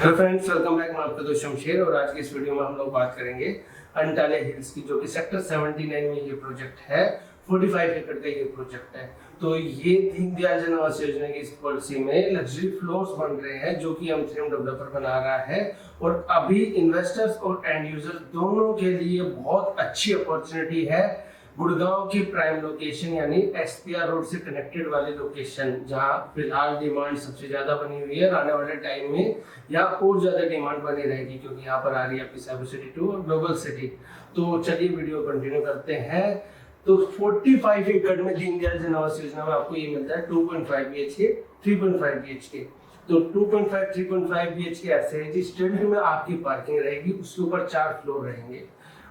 Hello friends, welcome back. मैं आपका दोस्त शमशेर और आज की इस वीडियो में हम लोग बात करेंगे अंटाले हिल्स की, जो कि सेक्टर 79 में ये प्रोजेक्ट है। 45 एकड़ का ये प्रोजेक्ट है। तो ये दीनदयाल जन आवास योजना की इस पॉलिसी में लग्जरी फ्लोर्स बन रहे हैं, जो कि M3M डेवलपर बना रहा है। और अभी इन्वेस्टर्स और एंड यूजर्स दोनों के लिए बहुत अच्छी अपॉर्चुनिटी है। गुड़गांव की प्राइम लोकेशन यानी SPR रोड से कनेक्टेड वाली लोकेशन, जहां फिलहाल डिमांड सबसे ज्यादा बनी हुई है। आने वाले टाइम में यहाँ और ज्यादा डिमांड बनी रहेगी, क्योंकि यहाँ पर आ रही है आपकी साइबर सिटी 2 और ग्लोबल सिटी। तो चलिए वीडियो कंटिन्यू करते हैं। तो 45 एकड़ में दीनदयाल जन आवास योजना में आपको ये मिलता है 2.5 BHK, 3.5 BHK। तो 2.5, 3.5 BHK ऐसे है जिस स्ट्रीट में आपकी पार्किंग रहेगी, उसके ऊपर 4 फ्लोर रहेंगे।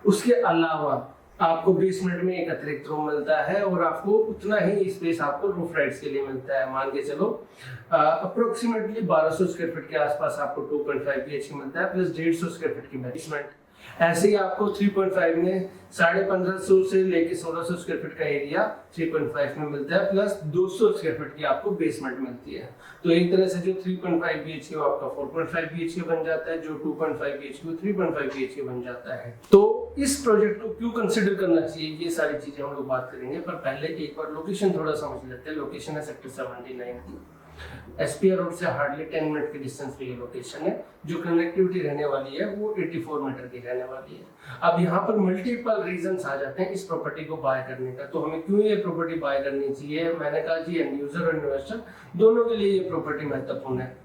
उसके अलावा आपको बेसमेंट में एक अतिरिक्त रूम मिलता है और आपको उतना ही स्पेस आपको रूफ राइट्स के लिए मिलता है। मान के चलो अप्रोक्सीमेटली 1200 स्क्वायर फीट के आसपास आपको 2.5 BHK मिलता है, प्लस 150 स्क्वायर फीट की बेसमेंट। ऐसे ही आपको 3.5 में 1550 से लेके 1600 स्क्वायर फीट का एरिया 3.5 में मिलता है, प्लस 200 स्क्वायर फीट की आपको बेसमेंट मिलती है। तो एक तरह से जो 3.5 BHK वो आपका 4.5 BHK बन जाता है, जो 2.5 BHK वो 3.5 BHK बन जाता है। तो इस प्रोजेक्ट को क्यों कंसिडर करना चाहिए, ये सारी चीजें हम लोग बात करेंगे। पर पहले एक बार लोकेशन थोड़ा समझ लेते हैं। लोकेशन है सेक्टर 79 की। SPR रोड से हार्डली 10 मिनट के डिस्टेंस पे ये लोकेशन है। जो कनेक्टिविटी रहने वाली है वो 84 मीटर की रहने वाली है। अब यहाँ पर मल्टीपल रीजंस आ जाते हैं इस प्रॉपर्टी को बाय करने का। तो हमें क्यों ये प्रॉपर्टी बाय करनी चाहिए? मैंने कहा जी, एंड यूजर और इन्वेस्टर दोनों के लिए ये प्रॉपर्टी महत्वपूर्ण है।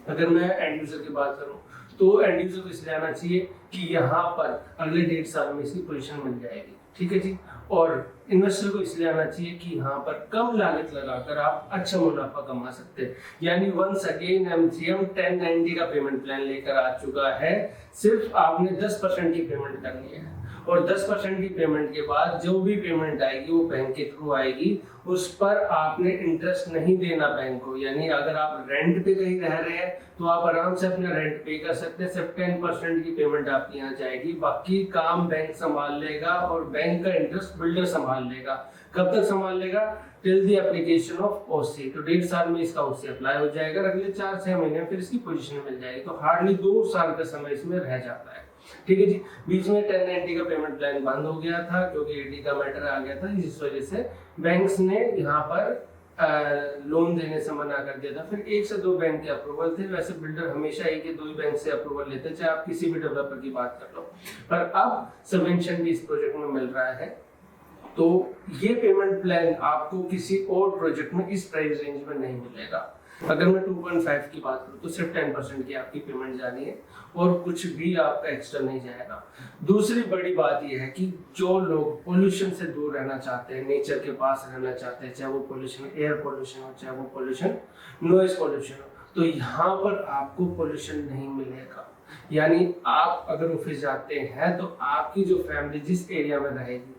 अगर मैं एंड यूजर की बात करूं तो एंड यूजर को इसलिए आना चाहिए कि यहाँ पर अगले 1.5 साल में इसकी पोजीशन मिल जाएगी, ठीक है जी। और इन्वेस्टर को इसलिए आना चाहिए कि यहाँ पर कम लागत लगाकर आप अच्छा मुनाफा कमा सकते हैं। यानी वंस अगेन M3M 1090 का पेमेंट प्लान लेकर आ चुका है। सिर्फ आपने 10% की पेमेंट करनी है और 10% की पेमेंट के बाद जो भी पेमेंट आएगी वो बैंक के थ्रू आएगी। उस पर आपने इंटरेस्ट नहीं देना बैंक को। यानी अगर आप रेंट पे कहीं रह रहे हैं तो आप आराम से अपना रेंट पे कर सकते हैं। सिर्फ 10% की पेमेंट आपकी यहाँ जाएगी, बाकी काम बैंक संभाल लेगा और बैंक का इंटरेस्ट बिल्डर संभाल लेगा। कब तक संभाल लेगा? Till the application of OC। तो 1.5 साल में इसका OC अप्लाई हो जाएगा, अगले 4-6 महीने में फिर इसकी पोजीशन मिल जाएगी। तो हार्डली 2 साल का समय इसमें रह जाता है, ठीक है जी। बीच में 1090 का पेमेंट प्लान बंद हो गया था क्योंकि AD का मैटर आ गया था, जिस वजह से बैंक्स ने यहाँ पर लोन देने से मना कर दिया था। फिर 1 से 2 बैंक के अप्रूवल थे। वैसे बिल्डर हमेशा 1 या 2 ही बैंक से अप्रूवल लेते हैं, चाहे आप किसी भी डेवलपर की बात कर लो। पर अब सबवेंशन भी इस प्रोजेक्ट में मिल रहा है। तो ये पेमेंट प्लान आपको किसी और प्रोजेक्ट में इस प्राइस रेंज में नहीं मिलेगा। अगर मैं 2.5 की बात करूं तो सिर्फ 10% की आपकी पेमेंट जानी है और कुछ भी आपका एक्स्ट्रा नहीं जाएगा। दूसरी बड़ी बात यह है कि जो लोग पोल्यूशन से दूर रहना चाहते हैं, नेचर के पास रहना चाहते हैं, चाहे वो पोल्यूशन एयर पोल्यूशन हो, चाहे वो पोल्यूशन नॉइज पोल्यूशन हो, तो यहाँ पर आपको पोल्यूशन नहीं मिलेगा। यानी आप अगर ऑफिस जाते हैं तो आपकी जो फैमिली जिस एरिया में रहेगी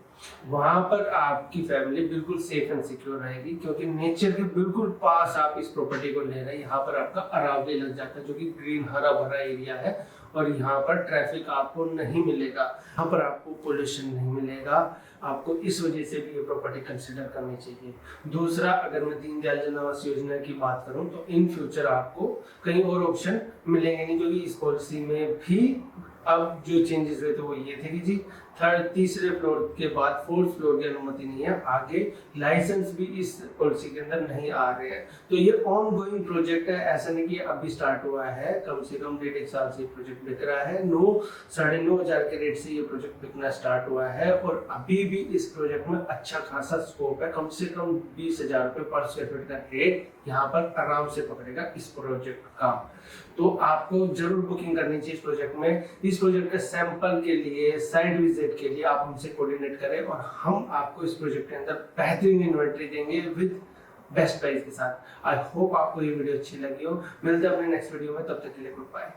वहां पर आपकी फैमिली बिल्कुल सेफ एंड सिक्योर रहेगी, क्योंकि नेचर के बिल्कुल पास आप इस प्रॉपर्टी को ले रहे हैं। यहाँ पर आपका अरावली लग जाता है, जो कि ग्रीन हरा भरा एरिया है और यहाँ पर ट्रैफिक आपको नहीं मिलेगा, यहाँ पर आपको पोल्यूशन नहीं मिलेगा। आपको इस वजह से भी ये प्रॉपर्टी कंसिडर करनी चाहिए। दूसरा, अगर मैं दीनदयाल जन आवास योजना की बात करूं तो इन फ्यूचर आपको कहीं और ऑप्शन मिलेंगे नहीं, क्योंकि इस पॉलिसी में भी अब जो चेंजेस हुए थे वो ये थे कि जी तीसरे फ्लोर के बाद 4th फ्लोर की अनुमति नहीं है। आगे लाइसेंस भी इस पॉलिसी के अंदर नहीं आ रहे हैं। तो ये ऑन गोइंग प्रोजेक्ट है, ऐसा नहीं कि अभी स्टार्ट हुआ है। कम से कम 1.5 साल से प्रोजेक्ट बिक रहा है। 9-9.5 के रेट से ये प्रोजेक्ट बिकना स्टार्ट हुआ है और अभी भी इस प्रोजेक्ट में अच्छा खासा स्कोप है। कम से कम 20,000 रुपये पर स्क्वायर फीट का रेट यहाँ पर आराम से पकड़ेगा इस प्रोजेक्ट का। तो आपको जरूर बुकिंग करनी चाहिए इस प्रोजेक्ट में। इस प्रोजेक्ट के सैंपल के लिए, साइट विजिट के लिए आप हमसे कोऑर्डिनेट करें और हम आपको इस प्रोजेक्ट के अंदर बेहतरीन इन्वेंटरी देंगे विद बेस्ट प्राइस के साथ। आई होप आपको ये वीडियो अच्छी लगी हो। मिलते हैं अपने नेक्स्ट वीडियो में, तब तक के लिए गुड बाय।